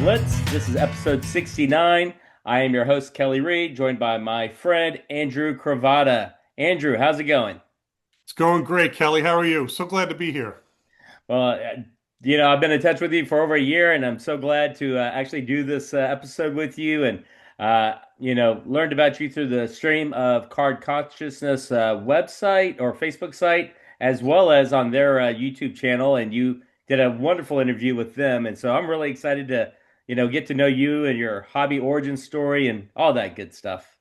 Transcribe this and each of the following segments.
CardBlitz. This is episode 69. I am your host, Kelly Reed, joined by my friend, Andrew Cravata. Andrew, how's it going? It's going great, Kelly. How are you? So glad to be here. Well, I've been in touch with you for over a year, and I'm so glad to actually do this episode with you and, learned about you through the stream of Card Consciousness website or Facebook site, as well as on their YouTube channel. And you did a wonderful interview with them. And so I'm really excited to, get to know you and your hobby origin story and all that good stuff.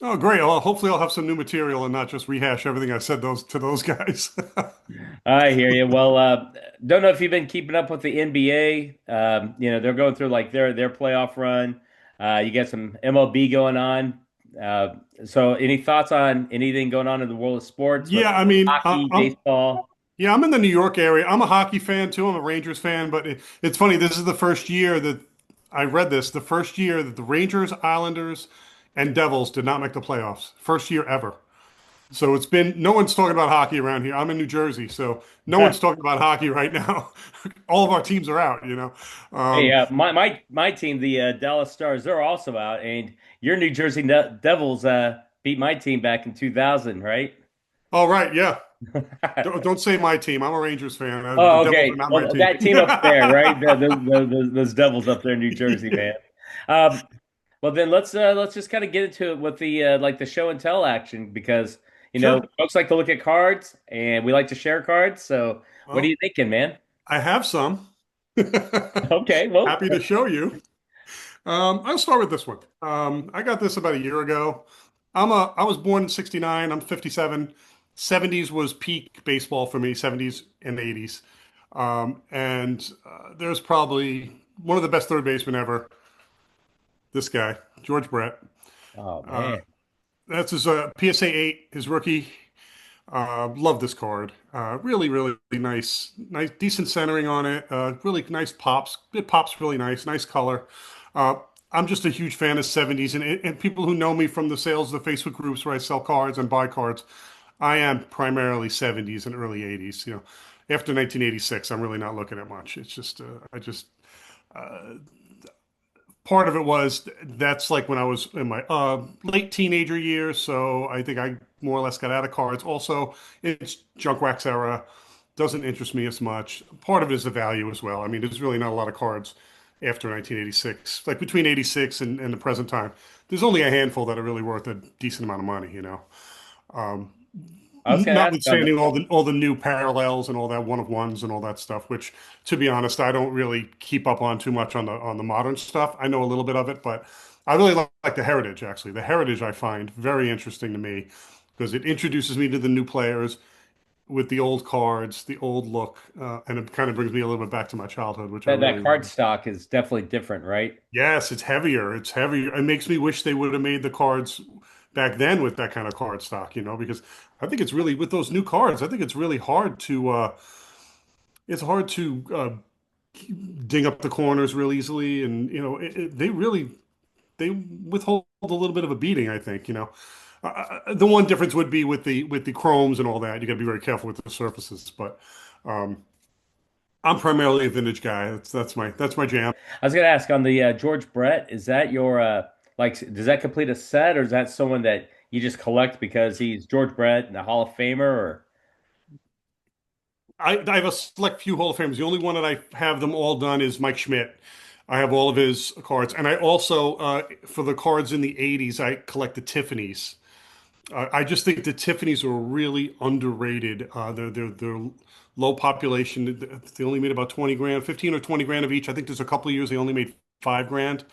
Oh, great. Well, hopefully I'll have some new material and not just rehash everything I said those to those guys. I hear you. Well, don't know if you've been keeping up with the NBA. They're going through like their playoff run. You got some MLB going on. Uh, so, any thoughts on anything going on in the world of sports, whether Yeah, I it's mean, hockey, baseball? I'm in the New York area. I'm a hockey fan too. I'm a Rangers fan, but it's funny. This is the first year that I read this. The first year that the Rangers, Islanders, and Devils did not make the playoffs. First year ever. So it's been no one's talking about hockey around here. I'm in New Jersey, so no one's talking about hockey right now. All of our teams are out. Hey, Um, my team, the Dallas Stars, they're also out, and your New Jersey Devils beat my team back in 2000, right? all right, yeah. Don't say my team. I'm a Rangers fan. The Oh, Devils are okay. not my Well, team. that team up there, right? Those Devils up there in New Jersey, man. Um, well, then let's just kind of get into it with the like the show and tell action because Sure. folks like to look at cards and we like to share cards. So, what are you Well, thinking, man? I have some. Okay, well, Happy to show you. I'll start with this one. I got this about a year ago. I was born in 69. I'm 57. 70s was peak baseball for me, 70s and 80s. And there's probably one of the best third basemen ever, this guy, George Brett. oh Uh, man, that's his PSA 8, his rookie. Love this card. Really, really nice, decent centering on it. Really nice pops. It pops really nice, nice color. Uh, I'm just a huge fan of 70s, and people who know me from the sales of the Facebook groups where I sell cards and buy cards, I am primarily 70s and early 80s. After 1986, I'm really not looking at much. It's just, uh, part of it was that's like when I was in my late teenager years. So I think I more or less got out of cards. Also, it's junk wax era. Doesn't interest me as much. Part of it is the value as well. I mean, there's really not a lot of cards after 1986, like between 86 and the present time. There's only a handful that are really worth a decent amount of money. Um, I was going to ask on the. Notwithstanding all the new parallels and all that one of ones and all that stuff, which to be honest, I don't really keep up on too much on the modern stuff. I know a little bit of it, but I really like the heritage actually. The heritage I find very interesting to me because it introduces me to the new players with the old cards, the old look, and it kind of brings me a little bit back to my childhood, which I That really card love. stock is definitely different, right? Yes, it's heavier. It's heavier. It makes me wish they would have made the cards back then with that kind of card stock, because I think it's really with those new cards, I think it's really hard to ding up the corners real easily, and they withhold a little bit of a beating, I think. The one difference would be with the chromes and all that. You got to be very careful with the surfaces, but um, I'm primarily a vintage guy. That's my jam. I was going to ask on the George Brett, is that your like does that complete a set or is that someone that you just collect because he's George Brett and a Hall of Famer or I have a select few Hall of Famers. The only one that I have them all done is Mike Schmidt. I have all of his cards, and I also for the cards in the '80s, I collect the Tiffany's. I just think the Tiffany's are really underrated. They're low population. They only made about 20 grand, 15 or 20 grand of each. I think there's a couple of years they only made 5 grand.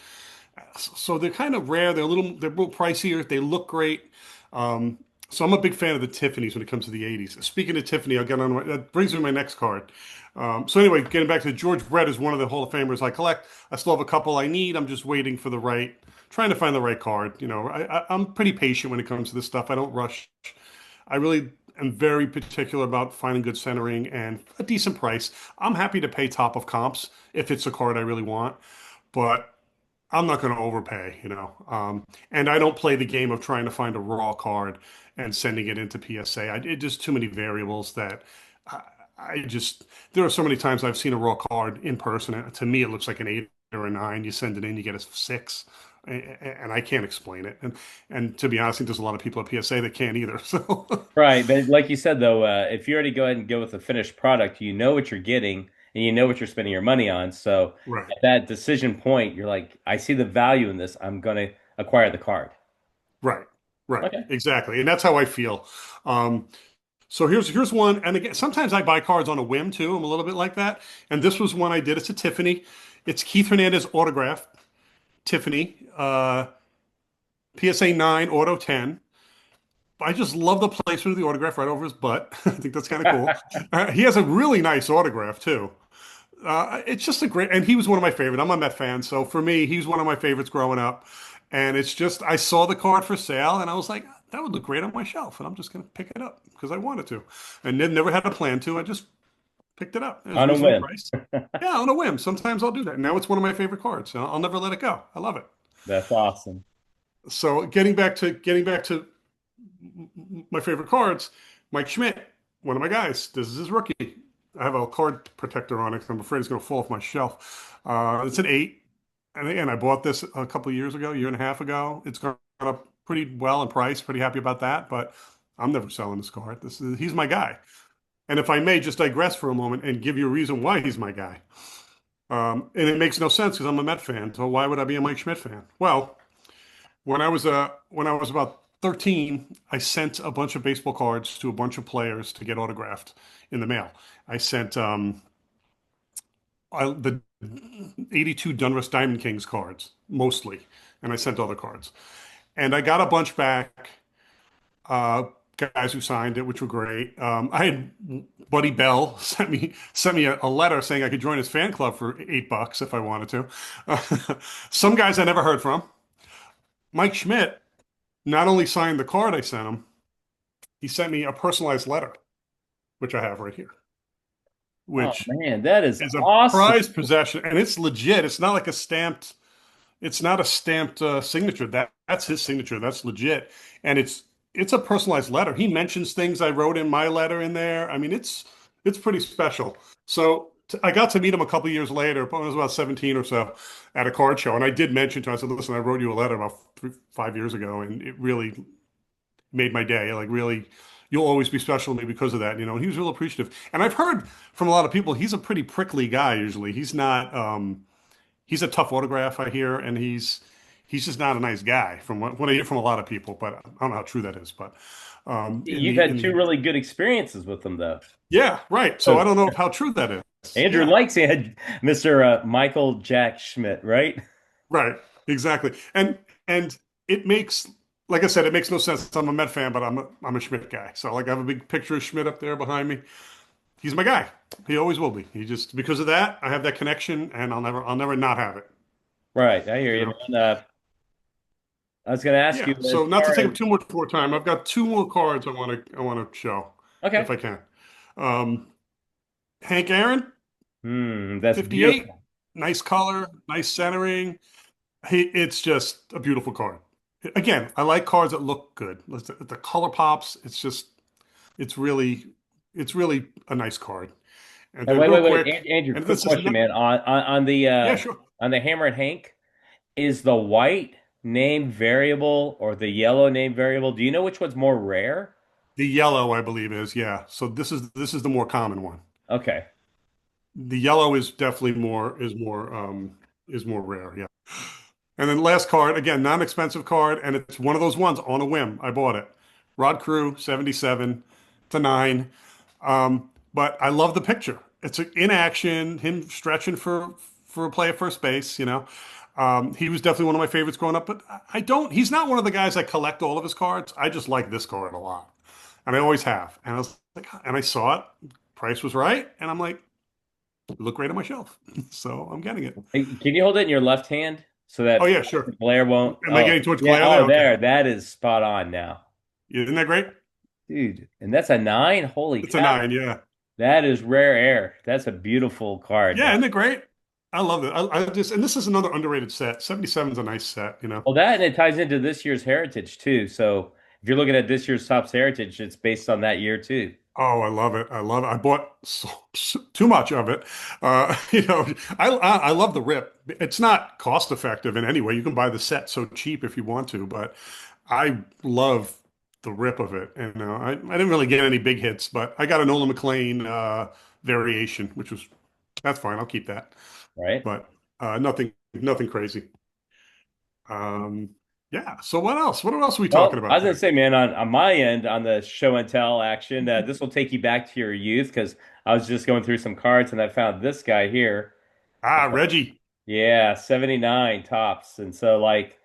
So they're kind of rare. They're a little pricier. They look great. Um, so I'm a big fan of the Tiffany's when it comes to the '80s. Speaking of Tiffany, that brings me to my next card. So anyway, getting back to George Brett is one of the Hall of Famers I collect. I still have a couple I need. I'm just waiting for trying to find the right card. I'm pretty patient when it comes to this stuff. I don't rush. I really am very particular about finding good centering and a decent price. I'm happy to pay top of comps if it's a card I really want, but I'm not going to overpay. And I don't play the game of trying to find a raw card and sending it into PSA. It just too many variables that I, I just, there are so many times I've seen a raw card in person. And to me, it looks like an eight or a nine. You send it in, you get a six, and I can't explain it. And to be honest, I think there's a lot of people at PSA that can't either. So Right, but like you said though, if you already go ahead and go with a finished product, you know what you're getting and you know what you're spending your money on. So right, at that decision point, you're like, I see the value in this. I'm going to acquire the card. right, right, Okay. exactly, and that's how I feel. Um, so here's one, and again, sometimes I buy cards on a whim too. I'm a little bit like that, and this was one I did. It's a Tiffany. It's Keith Hernandez autograph, Tiffany, PSA 9, Auto 10. I just love the placement of the autograph right over his butt. I think that's kind of cool. He has a really nice autograph too. It's just a great, and he was one of my favorite. I'm a Met fan, so for me, he's one of my favorites growing up. And it's just, I saw the card for sale, and I was like, that would look great on my shelf, and I'm just going to pick it up because I wanted to, and then never had a plan to. I just picked it up. It was On a reasonably whim. priced. Yeah, on a whim. Sometimes I'll do that. Now it's one of my favorite cards. So I'll never let it go. I love it. That's awesome. So getting back to my favorite cards, Mike Schmidt, one of my guys. This is his rookie. I have a card protector on it because I'm afraid it's going to fall off my shelf. It's an eight. And again, I bought this a couple of years ago, year and a half ago. It's gone up pretty well in price, pretty happy about that. But I'm never selling this card. He's my guy. And if I may just digress for a moment and give you a reason why he's my guy. And it makes no sense because I'm a Met fan. So why would I be a Mike Schmidt fan? Well, when I was about 13, I sent a bunch of baseball cards to a bunch of players to get autographed in the mail. I sent the 82 Donruss Diamond Kings cards mostly, and I sent other cards. And I got a bunch back, uh, guys who signed it, which were great. I had Buddy Bell sent me a letter saying I could join his fan club for $8 if I wanted to. Some guys I never heard from. Mike Schmidt not only signed the card I sent him, he sent me a personalized letter, which I have right here, Oh which man, that is is a awesome. prized possession, and it's legit. It's not like a stamped. It's not a stamped signature. That's his signature. That's legit, and it's a personalized letter. He mentions things I wrote in my letter in there. I mean, it's pretty special. So I got to meet him a couple years later. I was about 17 or so at a card show, and I did mention to him. I said, "Listen, I wrote you a letter about 5 years ago, and it really made my day. Like, really, you'll always be special to me because of that." And he was real appreciative. And I've heard from a lot of people he's a pretty prickly guy usually. He's not. He's a tough autograph, I hear, and he's just not a nice guy from what I hear from a lot of people. But I don't know how true that is. But in You've the had in two the really good experiences with them though. yeah, right. So I So don't know how true that is. Andrew Yeah, likes it, Mr. Michael Jack Schmidt, right? right. Exactly. And it makes, like I said, it makes no sense. I'm a Met fan, but I'm a Schmidt guy. So like I have a big picture of Schmidt up there behind me. He's my guy. He always will be. He just because of that, I have that connection, and I'll never not have it. Right, I hear You you, know. man. I was going to ask you Yeah. as So not to far take as up too much more time, I've got two more cards I want to show, if okay. I can. Um, Hank Aaron, That's 58. beautiful. Nice color, nice centering. It's just a beautiful card. Again, I like cards that look good. The color pops. It's really, it's really a nice card. And Hey, then wait, real wait, wait, quick, Andrew. and Quick this is question, not, man. yeah, sure. On the Hammer and Hank, is the white name variable or the yellow name variable? Do you know which one's more rare? The yellow, I believe, is yeah. So this is the more common one. Okay. The yellow is definitely more rare. Yeah. And then last card, again, non-expensive card, and it's one of those ones on a whim. I bought it. Rod Crew, 77 to 9. But I love the picture. It's in action, him stretching for a play at first base. He was definitely one of my favorites growing up, but he's not one of the guys I collect all of his cards. I just like this card a lot. And I always have. And I was like, and I saw it, price was right, and I'm like, look great on my shelf. So I'm getting it. Hey, can you hold it in your left hand so Oh that yeah, sure. the glare won't? Am I Oh, getting too much yeah. glare there? Oh, Okay. there. That is spot on now. Isn't that great? Dude, and that's a nine? Holy It's a cow. nine, yeah. That is rare air. That's a beautiful card, Yeah, man. isn't it great? I love it. I just, and this is another underrated set. 77 is a nice set. Well, that and it ties into this year's heritage too. So if you're looking at this year's Topps heritage, it's based on that year too. Oh, I love it. I love it. I bought too much of it. I love the rip. It's not cost effective in any way. You can buy the set so cheap if you want to, but I love the rip of it. And I didn't really get any big hits, but I got a Nolan McLean variation, which was that's fine. I'll keep that. right? But nothing crazy. Um, yeah. So what else? What else are we talking Well, I about was gonna today? say, man, on my end, on the show and tell action, this will take you back to your youth because I was just going through some cards and I found this guy here. Ah, Reggie. Yeah, 79 tops. And so, like,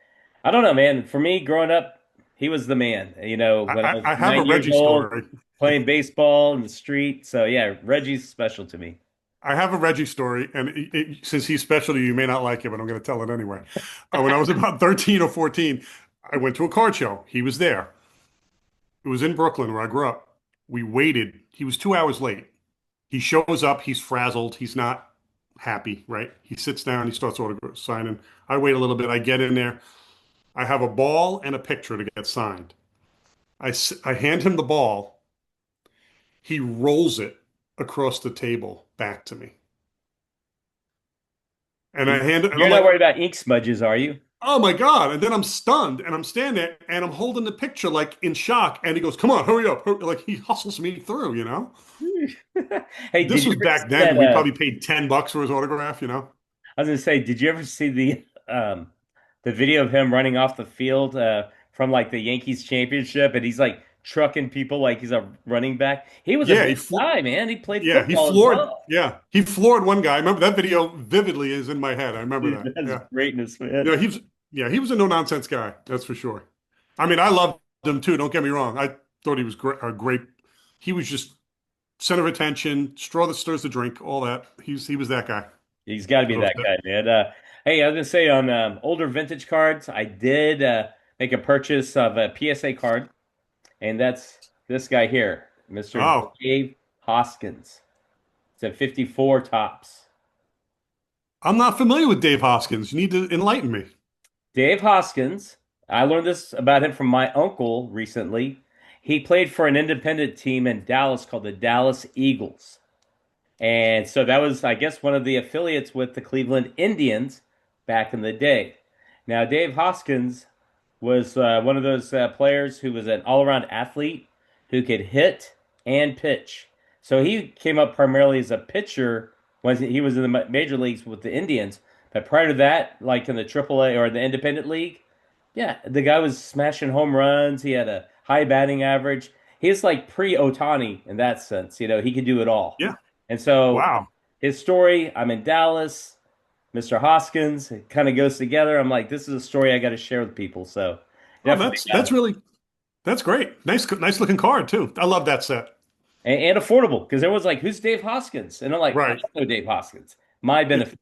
I don't know, man. For me, growing up, he was the man. When I was I have a 9 years Reggie old, story. playing baseball in the street. So, yeah, Reggie's special to me. I have a Reggie story, and since he's special to you, you may not like it, but I'm going to tell it anyway. When I was about 13 or 14, I went to a card show. He was there. It was in Brooklyn where I grew up. We waited. He was 2 hours late. He shows up. He's frazzled. He's not happy, right? He sits down. He starts autograph signing. I wait a little bit. I get in there. I have a ball and a picture to get signed. I hand him the ball. He rolls it across the table back to me. And I hand it, and I'm You're not like, worried about ink smudges, are you? oh my God. And then I'm stunned and I'm standing there and I'm holding the picture like in shock. And he goes, come on, hurry up. Like he hustles me through, you know? Hey, did This you was ever back see then. that? We probably paid $10 for his autograph, you know? I was gonna say, did you ever see the video of him running off the field from like the Yankees championship, and he's like trucking people like he's a running back? He was a Yeah, big guy, man. He played football as well. he floored one guy. I remember that video vividly is in my head. I remember Dude, that. that's Yeah. greatness, man. Yeah, he was a no nonsense guy. That's for sure. I mean, I loved him too. Don't get me wrong. I thought he was great. He was just center of attention, straw that stirs the drink, all that. He was that guy. He's got to be But that guy, man. Hey, I was gonna say on older vintage cards, I did make a purchase of a PSA card, and that's this guy here, Mr. oh, Dave Hoskins. It's a 54 tops. I'm not familiar with Dave Hoskins. You need to enlighten me. Dave Hoskins, I learned this about him from my uncle recently. He played for an independent team in Dallas called the Dallas Eagles. And so that was, I guess, one of the affiliates with the Cleveland Indians back in the day. Now, Dave Hoskins was one of those players who was an all around athlete who could hit and pitch. So he came up primarily as a pitcher when he was in the major leagues with the Indians. But prior to that, like in the AAA or the independent league, yeah, the guy was smashing home runs. He had a high batting average. He's like pre-Otani in that sense. He could do it all. Yeah. And so Wow. his story, I'm in Dallas, Mr. Hoskins, it kind of goes together. I'm like, this is a story I got to share with people. So Oh, definitely, that's great. Nice looking card too. I love that set. and affordable because everyone's like, who's Dave Hoskins? And I'm like, I Right. don't know Dave Hoskins. My Yeah. benefit.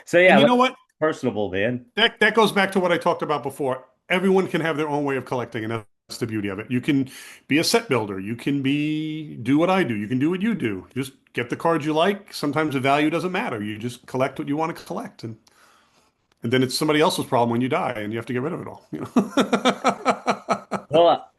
So yeah, And you like, know what? personable, man. That goes back to what I talked about before. Everyone can have their own way of collecting, and that's the beauty of it. You can be a set builder. You can do what I do. You can do what you do. Just get the cards you like. Sometimes the value doesn't matter. You just collect what you want to collect, and then it's somebody else's problem when you die, and you have to get rid of it all. You know? Well,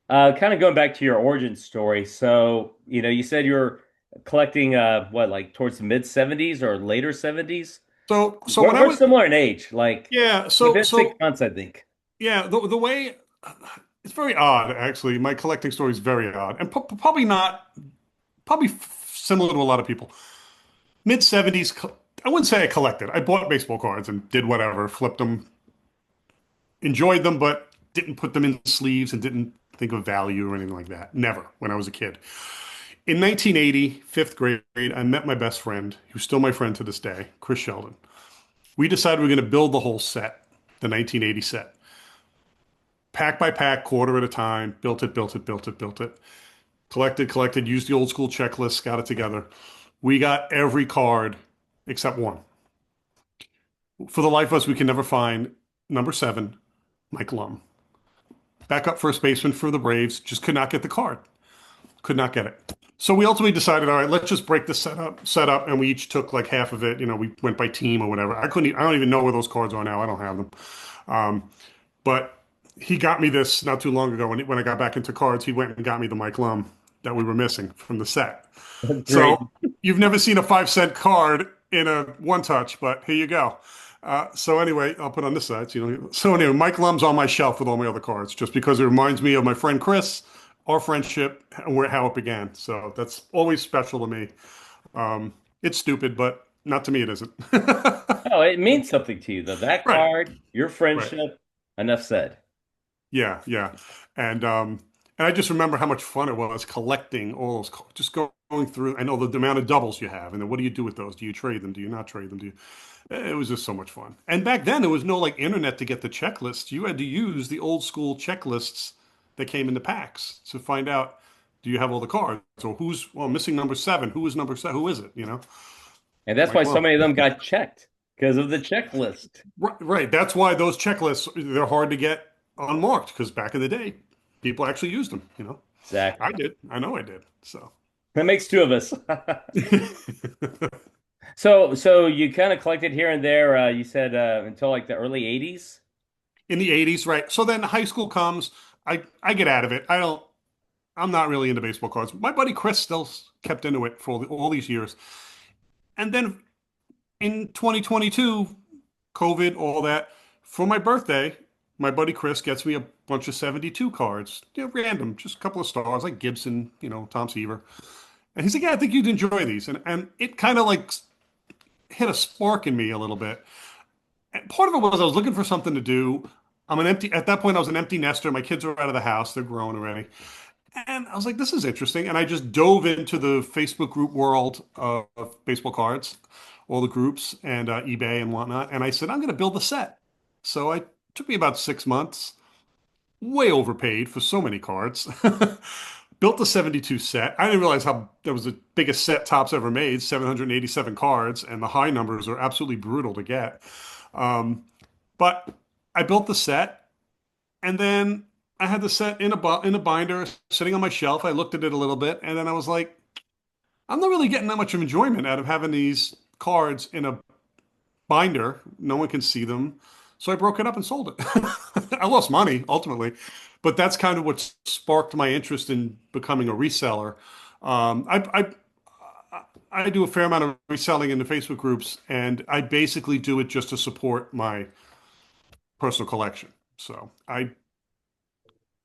kind of going back to your origin story. So, you said you were collecting what, like towards the mid 70s or later 70s? So We're, when I we're was similar in age, like yeah, within 6 months, I think. yeah, the way it's very odd actually. My collecting story is very odd, and probably not probably similar to a lot of people. Mid 70s. I wouldn't say I collected. I bought baseball cards and did whatever, flipped them, enjoyed them, but didn't put them in sleeves and didn't think of value or anything like that. Never when I was a kid. In 1980, fifth grade, I met my best friend, who's still my friend to this day, Chris Sheldon. We decided we were going to build the whole set, the 1980 set. Pack by pack, quarter at a time, built it, built it, built it, built it. Collected, used the old school checklist, got it together. We got every card except one. For the life of us, we can never find number 7, Mike Lum. Backup first baseman for the Braves, just could not get the card. Could not get it. So we ultimately decided, all right, let's just break this set up, and we each took like half of it. We went by team or whatever. I don't even know where those cards are now. I don't have them. But he got me this not too long ago when I got back into cards. He went and got me the Mike Lum that we were missing from the set. That's great. So you've never seen a 5 cent card in a one touch, but here you go. So anyway, I'll put on this side. So anyway, Mike Lum's on my shelf with all my other cards, just because it reminds me of my friend Chris, our friendship, and how it began. So that's always special to me. It's stupid, but not to me, it isn't. Oh, it means something to you, though. That Right, card, your right. friendship, enough said. Yeah, yeah. And um and I just remember how much fun it was collecting all those cards, just going through. I know the amount of doubles you have, and then what do you do with those? Do you trade them? Do you not trade them? Do you? It was just so much fun. And back then, there was no like internet to get the checklists. You had to use the old school checklists that came in the packs to find out, do you have all the cards? So who's, well, missing number seven? Who is number seven? Who is it? And that's why Mike so Lum. many of them got checked because of the checklist. Right, right. That's why those checklists, they're hard to get unmarked, because back in the day, people actually used them. I Exactly. did. I know I did. So That makes two of us. in So you kind of collected here and there. You said until like the early 80s. the 80s, right? So then high school comes, I get out of it. I'm not really into baseball cards. My buddy Chris still kept into it for all these years. And then in 2022, COVID, all that, for my birthday, my buddy Chris gets me a bunch of 72 cards, random, just a couple of stars like Gibson, Tom Seaver. And he's like, yeah, I think you'd enjoy these. And it kind of like hit a spark in me a little bit. And part of it was I was looking for something to do. At that point, I was an empty nester. My kids were out of the house. They're grown already. And I was like, this is interesting. And I just dove into the Facebook group world of baseball cards, all the groups and eBay and whatnot. And I said, I'm going to build a set. So it took me about 6 months, way overpaid for so many cards. Built the 72 set. I didn't realize how that was the biggest set Topps ever made, 787 cards, and the high numbers are absolutely brutal to get. Um, but I built the set, and then I had the set in a binder sitting on my shelf. I looked at it a little bit, and then I was like, I'm not really getting that much of enjoyment out of having these cards in a binder. No one can see them. So I broke it up and sold it. I lost money ultimately, but that's kind of what sparked my interest in becoming a reseller. Um, I, I I do a fair amount of reselling in the Facebook groups, and I basically do it just to support my personal collection. So I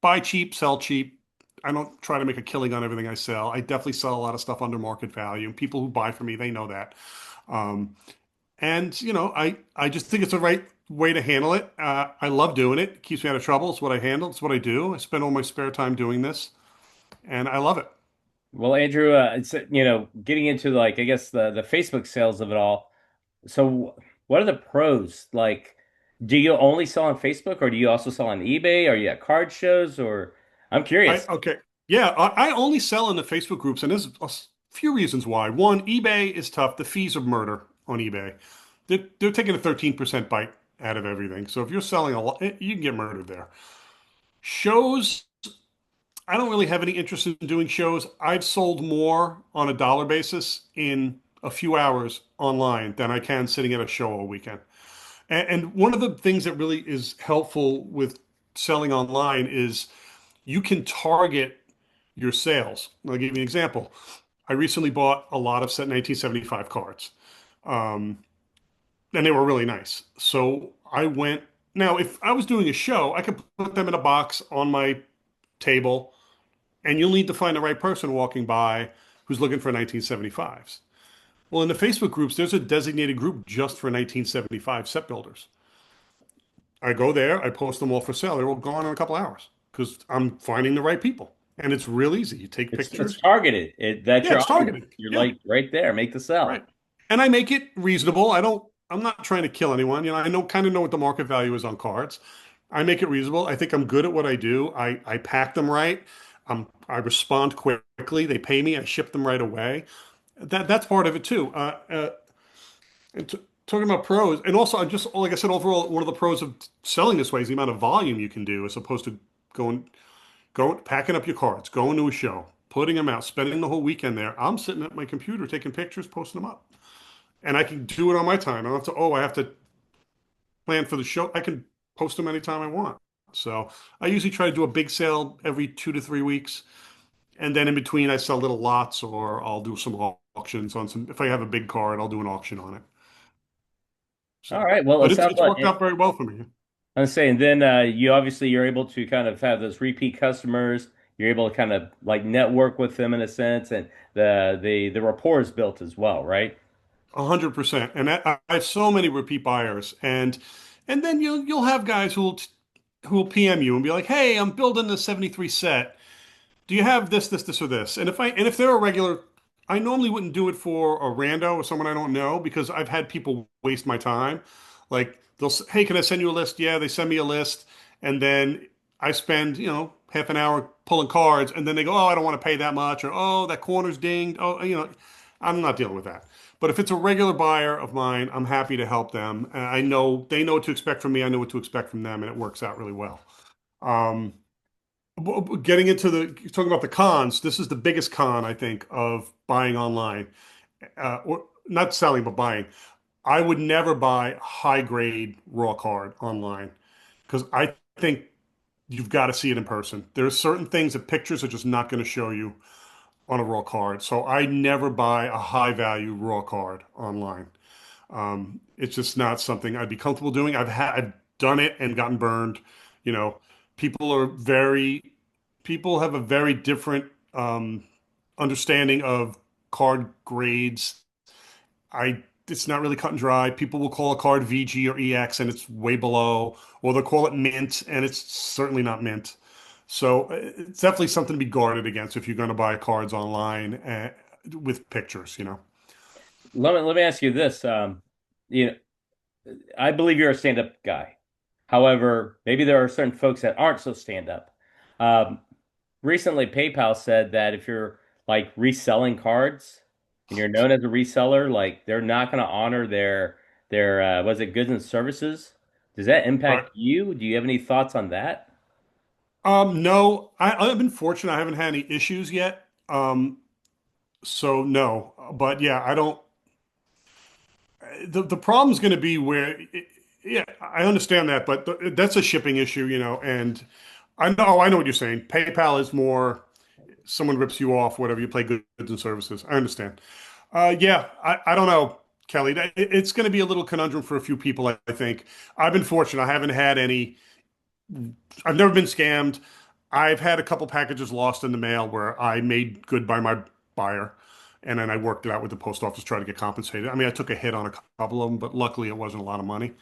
buy cheap, sell cheap. I don't try to make a killing on everything I sell. I definitely sell a lot of stuff under market value. People who buy from me, they know that. Um, and I just think it's the right way to handle it. I love doing it. It keeps me out of trouble. It's what I handle. It's what I do. I spend all my spare time doing this, and I love it. Well, Andrew, it's getting into like I guess the Facebook sales of it all. So what are the pros? Like, do you only sell on Facebook or do you also sell on eBay? Are you at card shows or I'm curious. Okay. Yeah, I only sell in the Facebook groups, and there's few reasons why. One, eBay is tough. The fees are murder on eBay. They're taking a 13% bite out of everything. So if you're selling a lot, you can get murdered there. Shows, I don't really have any interest in doing shows. I've sold more on a dollar basis in a few hours online than I can sitting at a show all weekend. And one of the things that really is helpful with selling online is you can target your sales. I'll give you an example. I recently bought a lot of set 1975 cards, um, and they were really nice. So I went. Now, if I was doing a show, I could put them in a box on my table, and you'll need to find the right person walking by who's looking for 1975s. Well, in the Facebook groups, there's a designated group just for 1975 set builders. I go there, I post them all for sale. They're all gone in a couple hours because I'm finding the right people. And it's real easy. You take It's pictures. targeted. That's Yeah, your it's audience. targeted. You're Yeah, like right there, make the sell. right. And I make it reasonable. I'm not trying to kill anyone. I kind of know what the market value is on cards. I make it reasonable. I think I'm good at what I do. I pack them right. I respond quickly. They pay me. I ship them right away. That's part of it too. And talking about pros, and also I just like I said, overall, one of the pros of selling this way is the amount of volume you can do, as opposed to going packing up your cards, going to a show, putting them out, spending the whole weekend there. I'm sitting at my computer taking pictures, posting them up, and I can do it on my time. I don't have to. Oh, I have to plan for the show. I can post them anytime I want. So I usually try to do a big sale every 2 to 3 weeks, And then in between, I sell little lots, or I'll do some auctions on some. If I have a big card, I'll do an auction on it. All So, right. Well, it but sounds it's like worked out very well for me. I'm saying then you obviously you're able to kind of have those repeat customers. You're able to kind of like network with them in a sense, and the rapport is built as well, right? 100%. And I have so many repeat buyers, and then you'll have guys who'll PM you and be like, "Hey, I'm building the 73 set. Do you have this, or this?" And if they're a regular, I normally wouldn't do it for a rando or someone I don't know because I've had people waste my time. Like "Hey, can I send you a list?" Yeah, they send me a list, and then I spend, half an hour pulling cards, and then they go, "Oh, I don't want to pay that much," or "Oh, that corner's dinged." Oh, I'm not dealing with that. But if it's a regular buyer of mine, I'm happy to help them. And I know they know what to expect from me. I know what to expect from them, and it works out really well. Um, Getting into talking about the cons, this is the biggest con I think of buying online, or not selling but buying. I would never buy high grade raw card online because I think you've got to see it in person. There are certain things that pictures are just not going to show you on a raw card. So I never buy a high value raw card online. It's just not something I'd be comfortable doing. I've done it and gotten burned. You know, people are very people have a very different understanding of card grades. I It's not really cut and dry. People will call a card VG or EX and it's way below, or they'll call it mint and it's certainly not mint. So it's definitely something to be guarded against if you're going to buy cards online with pictures. Let me ask you this. You know, I believe you're a stand-up guy. However, maybe there are certain folks that aren't so stand-up. Um, Recently, PayPal said that if you're like reselling cards and you're known as a reseller, like they're not going to honor their was it goods and services? Does that Right. impact you? Do you have any thoughts on that? No, I've been fortunate. I haven't had any issues yet. So no, but yeah, I don't. The problem's going to be where, yeah, I understand that, but that's a shipping issue. And I know what you're saying. PayPal is more someone rips you off, whatever you play goods and services. I understand. Yeah, I don't know, Kelly. It's going to be a little conundrum for a few people, I think. I've been fortunate. I haven't had any. I've never been scammed. I've had a couple packages lost in the mail where I made good by my buyer, and then I worked it out with the post office, trying to get compensated. I mean, I took a hit on a couple of them, but luckily it wasn't a lot of money.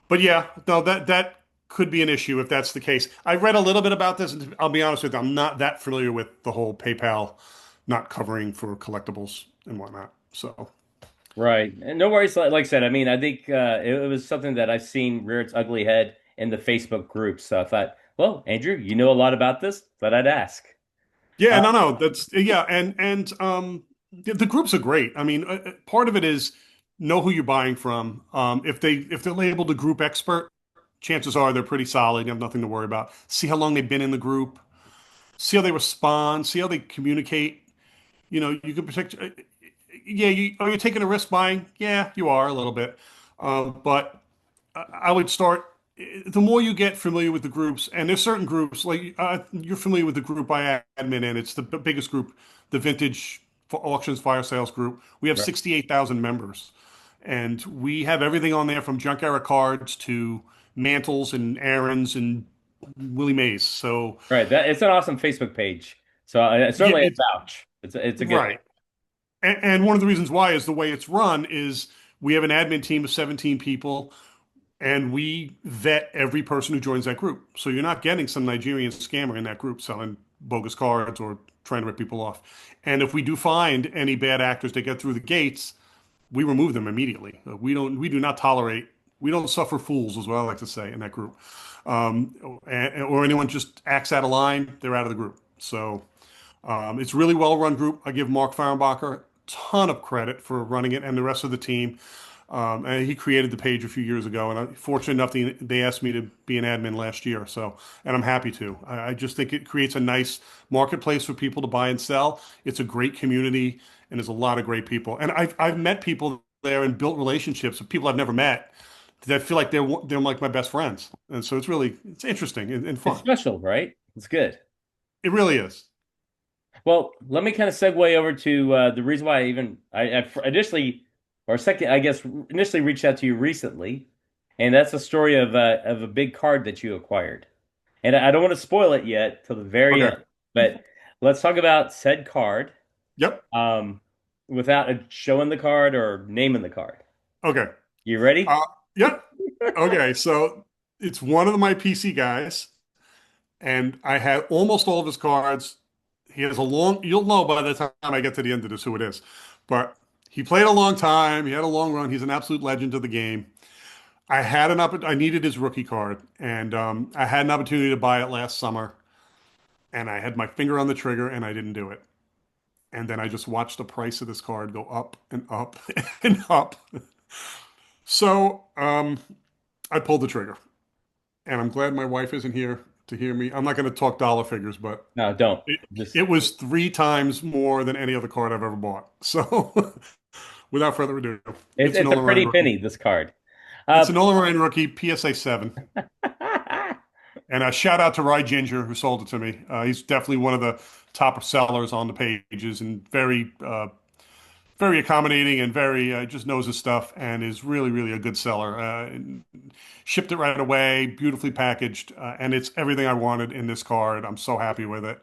But yeah, no, that could be an issue if that's the case. I read a little bit about this, and I'll be honest with you, I'm not that familiar with the whole PayPal not covering for collectibles and whatnot. So Right. And no worries. Like I said, I mean, I think it was something that I've seen rear its ugly head in the Facebook group. So I thought, well, Andrew, you know a lot about this, thought I'd ask. yeah, Uh, no, that's yeah, and the groups are great. I mean, part of it is know who you're buying from. If they're labeled a group expert, chances are they're pretty solid. You have nothing to worry about. See how long they've been in the group. See how they respond. See how they communicate. You can protect. Yeah, are you taking a risk buying? Yeah, you are a little bit. But I would start. The more you get familiar with the groups, and there's certain groups like you're familiar with the group I admin in. It's the biggest group, the Vintage for Auctions Fire Sales group. We have right. 68,000 members, and we have everything on there from junk era cards to mantles and errands and Willie Mays. So Right. That it's an awesome Facebook page. So I yeah, certainly it's a vouch. It's a good one. right. And one of the reasons why is the way it's run is we have an admin team of 17 people and we vet every person who joins that group. So you're not getting some Nigerian scammer in that group selling bogus cards or trying to rip people off. And if we do find any bad actors that get through the gates, we remove them immediately. We do not tolerate, we don't suffer fools, is what I like to say in that group. Or anyone just acts out of line, they're out of the group. So it's a really well run group. I give Mark Fahrenbacher a ton of credit for running it and the rest of the team. And he created the page a few years ago, and I'm fortunate enough they asked me to be an admin last year. So, and I'm happy to. I just think it creates a nice marketplace for people to buy and sell. It's a great community, and there's a lot of great people. And I've met people there and built relationships with people I've never met that feel like they're like my best friends. And so it's interesting and It's fun. special, right? It's good. It really is. Well, let me kind of segue over to the reason why I initially or second, I guess initially reached out to you recently, and that's the story of a big card that you acquired. And I don't want to spoil it yet till the very Okay. end, but let's talk about said card Yep. um, without showing the card or naming the card. Okay. You ready? Uh, yep. Okay. So it's one of my PC guys, and I had almost all of his cards. He has a long, you'll know by the time I get to the end of this who it is. But he played a long time. He had a long run. He's an absolute legend of the game. I needed his rookie card, and I had an opportunity to buy it last summer, and I had my finger on the trigger, and I didn't do it. And then I just watched the price of this card go up and up and up. So I pulled the trigger, and I'm glad my wife isn't here to hear me. I'm not going to talk dollar figures, but No, don't. it, Just it was three times more than any other card I've ever bought. So without further ado, it's it's a it's a Nolan Ryan pretty rookie. penny, this card. It's Uh, a Nolan Ryan rookie, PSA 7. And a shout out to Rye Ginger who sold it to me. He's definitely one of the top sellers on the pages and very accommodating and very just knows his stuff and is really, really a good seller. Shipped it right away, beautifully packaged, and it's everything I wanted in this card. I'm so happy with it,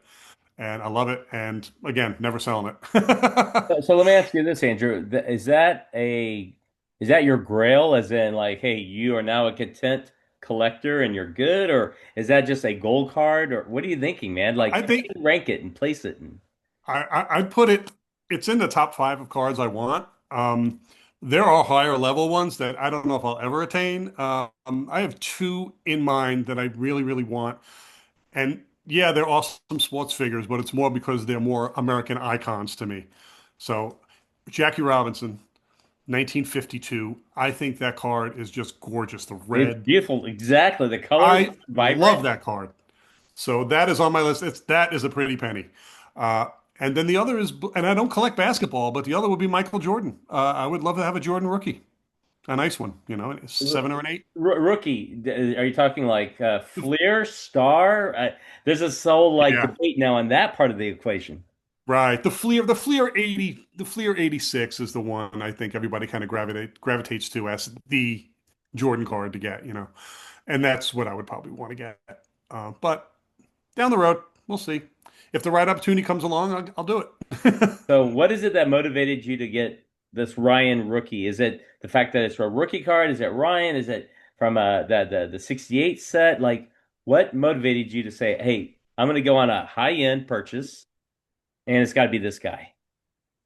and I love it. And again, never selling it. so let me ask you this, Andrew. Is that your grail, as in like, hey, you are now a content collector and you're good, or is that just a gold card, or what are you thinking, man? Like, I how think do you rank it and place it? And I'd put it. It's in the top five of cards I want. There are higher level ones that I don't know if I'll ever attain. I have two in mind that I really, really want. And yeah, they're awesome sports figures, but it's more because they're more American icons to me. So, Jackie Robinson, 1952. I think that card is just gorgeous. The it's red. beautiful, exactly. The colors, I vibrant. love that card. So that is on my list. That is a pretty penny. Uh, and then the other is, and I don't collect basketball, but the other would be Michael Jordan. I would love to have a Jordan rookie, a nice one, a R 7 or an 8. Rookie, are you talking like Fleer, Star? There's a whole like Yeah. debate now on that part of the equation. Right. The Fleer 86 is the one I think everybody kind of gravitates to as the Jordan card to get. And that's what I would probably want to get. But down the road, we'll see. If the right opportunity comes along, I'll do it. So, what is it that motivated you to get this Ryan rookie? Is it the fact that it's a rookie card? Is it Ryan? Is it from the 68 set? Like, what motivated you to say, "Hey, I'm going to go on a high-end purchase, and it's got to be this guy"?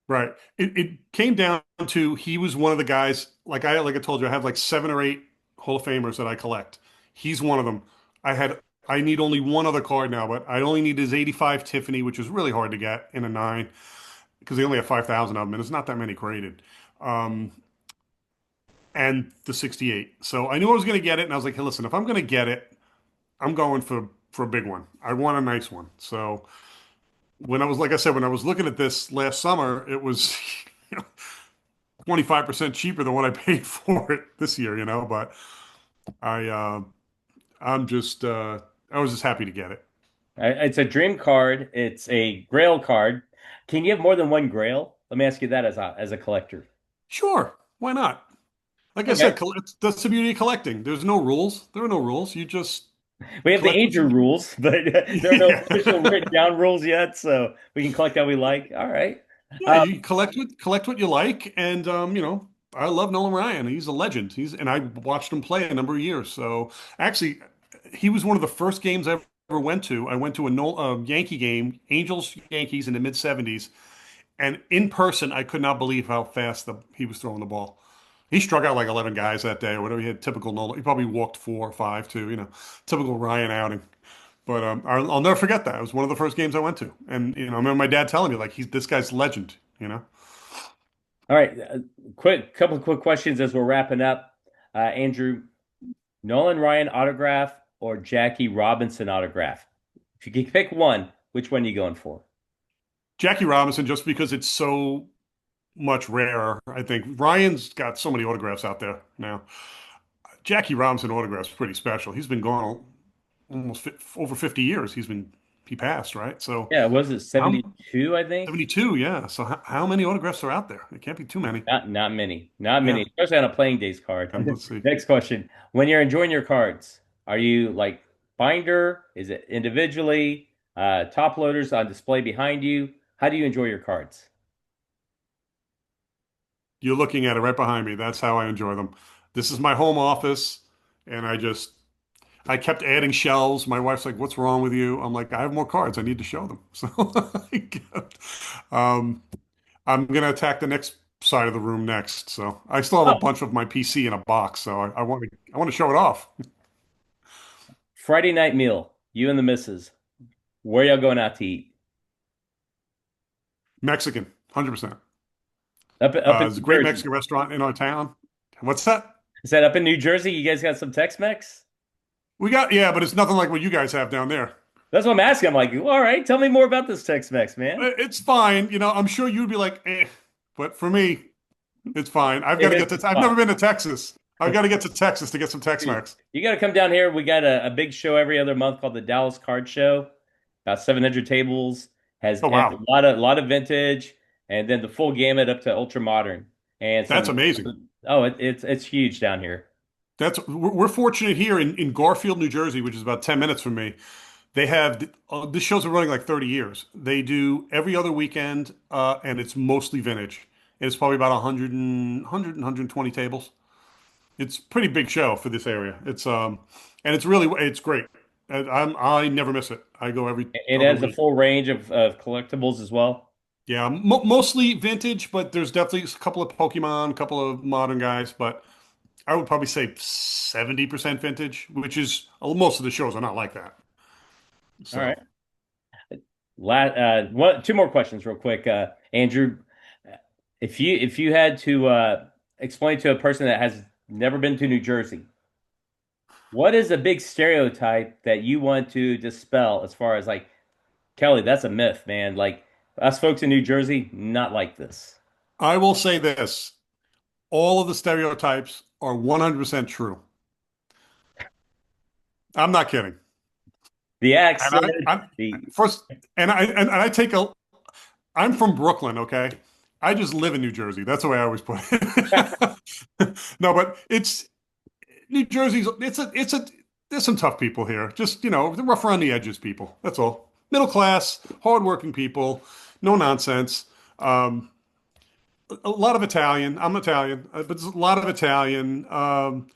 Right. It came down to he was one of the guys, like I told you, I have like 7 or 8 Hall of Famers that I collect. He's one of them. I need only one other card now, but I only need his 85 Tiffany, which is really hard to get in a 9 because they only have 5,000 of them, and it's not that many graded. Um, and the 68. So I knew I was going to get it, and I was like, hey, listen, if I'm going to get it, I'm going for a big one. I want a nice one. So when I was, like I said, when I was looking at this last summer, it was 25% cheaper than what I paid for it this year. But I I'm just I was just happy to get it. It's a dream card. It's a Grail card. Can you have more than one Grail? Let me ask you that as a collector. Sure, why not? Like I Okay. said, that's the beauty of collecting. There's no rules. There are no rules. You just We have the collect what Andrew you rules, but there are no yeah. official written down rules yet, so we can collect how we like. All right. Yeah, Um, you collect what you like, and I love Nolan Ryan. He's a legend. And I watched him play a number of years. So actually, he was one of the first games I ever went to. I went to a Yankee game, Angels Yankees in the mid '70s, and in person, I could not believe how fast he was throwing the ball. He struck out like 11 guys that day or whatever. He had typical Nolan. He probably walked 4 or 5 too. Typical Ryan outing. But I'll never forget that. It was one of the first games I went to, and I remember my dad telling me like he's this guy's legend. all right. Quick couple of quick questions as we're wrapping up. Andrew, Nolan Ryan autograph or Jackie Robinson autograph? If you could pick one, which one are you going for? Jackie Robinson, just because it's so much rarer. I think Ryan's got so many autographs out there now. Jackie Robinson autograph's pretty special. He's been gone almost over 50 years. he passed, right? So Yeah, was it how 72, I think? 72, yeah. So how many autographs are out there? It can't be too many. Not many. Not many, Yeah. especially on a playing days card. Let's see. Next question. When you're enjoying your cards, are you like binder? Is it individually? Top loaders on display behind you? How do you enjoy your cards? You're looking at it right behind me. That's how I enjoy them. This is my home office, and I kept adding shelves. My wife's like, "What's wrong with you?" I'm like, "I have more cards. I need to show them." So um, I'm gonna attack the next side of the room next. So I still have a Oh, bunch of my PC in a box. So I want to show it off. Friday night meal. You and the missus. Where y'all going out to eat? Mexican, 100%. Up in There's a New great Jersey. Mexican restaurant in our town. What's that? Is that up in New Jersey? You guys got some Tex-Mex? We got, yeah, but it's nothing like what you guys have down there. That's what I'm asking. I'm like, all right, tell me more about this Tex-Mex, man. It's fine. I'm sure you'd be like, eh, but for me, it's fine. It is I've fun. never been to Texas. I've got to get to Texas to get some Tex-Mex. You got to come down here. We got a big show every other month called the Dallas Card Show. About 700 tables, has Oh, a wow. lot of vintage, and then the full gamut up to ultra modern. And That's some, amazing. oh, it's huge down here. We're fortunate here in Garfield, New Jersey, which is about 10 minutes from me. They have this show's been running like 30 years. They do every other weekend, and it's mostly vintage. And it's probably about 120 tables. It's a pretty big show for this area. And it's great. And I never miss it. I go every It other has a week. full range of collectibles as well. Yeah, mostly vintage, but there's definitely a couple of Pokemon, a couple of modern guys, but I would probably say 70% vintage, which is most of the shows are not like that. All So right. Two more questions, real quick, Andrew. If you had to explain to a person that has never been to New Jersey, what is a big stereotype that you want to dispel as far as like, Kelly, that's a myth, man. Like us folks in New Jersey, not like this. I will say this, all of the stereotypes are 100% true. I'm not kidding. The And accent, I'm the first, and I take I'm from Brooklyn, okay? I just live in New Jersey. That's the way I always put it. No, but it's New Jersey's there's some tough people here. Just, the rough around the edges people. That's all. Middle class, hardworking people, no nonsense. Um, a lot of Italian. I'm Italian, but there's a lot of Italian.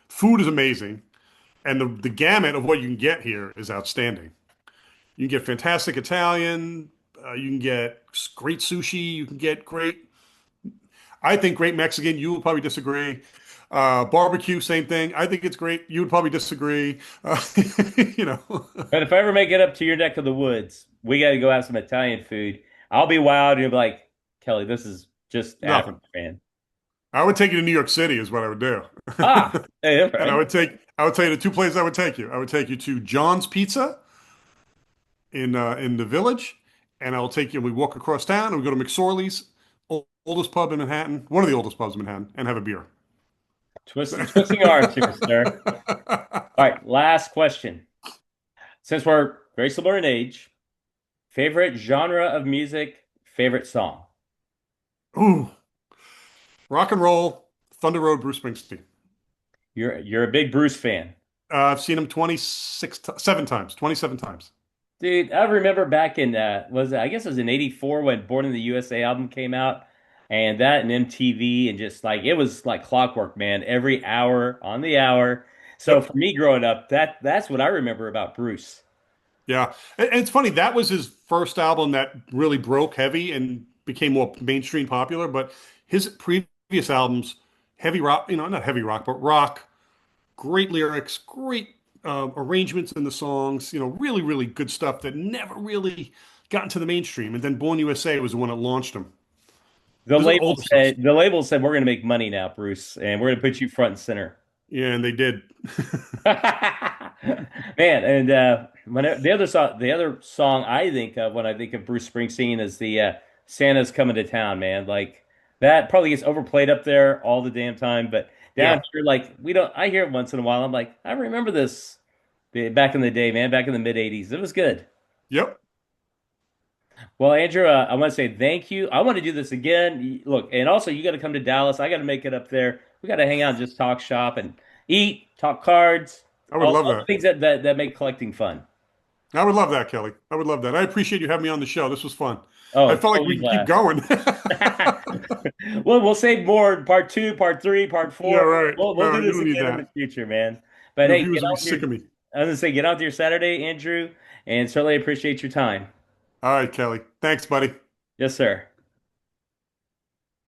Food is amazing, and the gamut of what you can get here is outstanding. You can get fantastic Italian. You can get great sushi. You can get I think great Mexican. You would probably disagree. Barbecue, same thing. I think it's great. You would probably disagree. You know. but if I ever make it up to your neck of the woods, we got to go have some Italian food. I'll be wild and you'll be like, Kelly, this is just No, African, man. I would take you to New York City is what I would do. Ah, hey, that's And right. I would tell you the two places I would take you. I would take you to John's Pizza in the Village, and I'll take you. We walk across town, and we go to McSorley's, oldest pub in Manhattan, one of the oldest pubs in Manhattan, and have a beer. Twisting arms here, sir. All right, last question. Since we're very similar in age, favorite genre of music, favorite song. Ooh, rock and roll, Thunder Road, Bruce Springsteen. You're a big Bruce fan. I've seen him 7 times, 27 times. Dude, I remember back in was it, I guess it was in '84 when Born in the USA album came out, and that and MTV and just like it was like clockwork, man. Every hour on the hour. So Yep. for me growing up, that's what I remember about Bruce. Yeah. And it's funny, that was his first album that really broke heavy and became more mainstream popular. But his previous albums, heavy rock, not heavy rock, but rock, great lyrics, great arrangements in the songs, really, really good stuff that never really got into the mainstream. And then Born USA was the one that launched him. This is older stuff. The label said we're gonna make money now, Bruce, and we're gonna put you front and center. Yeah, and they did. Man, and the other song I think of when I think of Bruce Springsteen is the Santa's Coming to Town, man. Like that probably gets overplayed up there all the damn time, but down Yeah. here, like we don't. I hear it once in a while. I'm like, I remember this back in the day, man, back in the mid '80s. It was good. Yep. Well, Andrew, I want to say thank you. I want to do this again. Look, and also you got to come to Dallas. I got to make it up there. We got to hang out and just talk shop and eat, talk cards, I would love all the that. things that make collecting fun. I would love that, Kelly. I would love that. I appreciate you having me on the show. This was fun. I Oh, felt like we totally could keep blast. going. Well, we'll save more part two, part three, part Yeah, four. right. We'll No, do you this don't need again in the that. future, man. But Your hey, get viewers will be out sick here. of me. I was gonna say, get out there Saturday, Andrew, and certainly appreciate your time. All right, Kelly. Thanks, buddy. Yes, sir.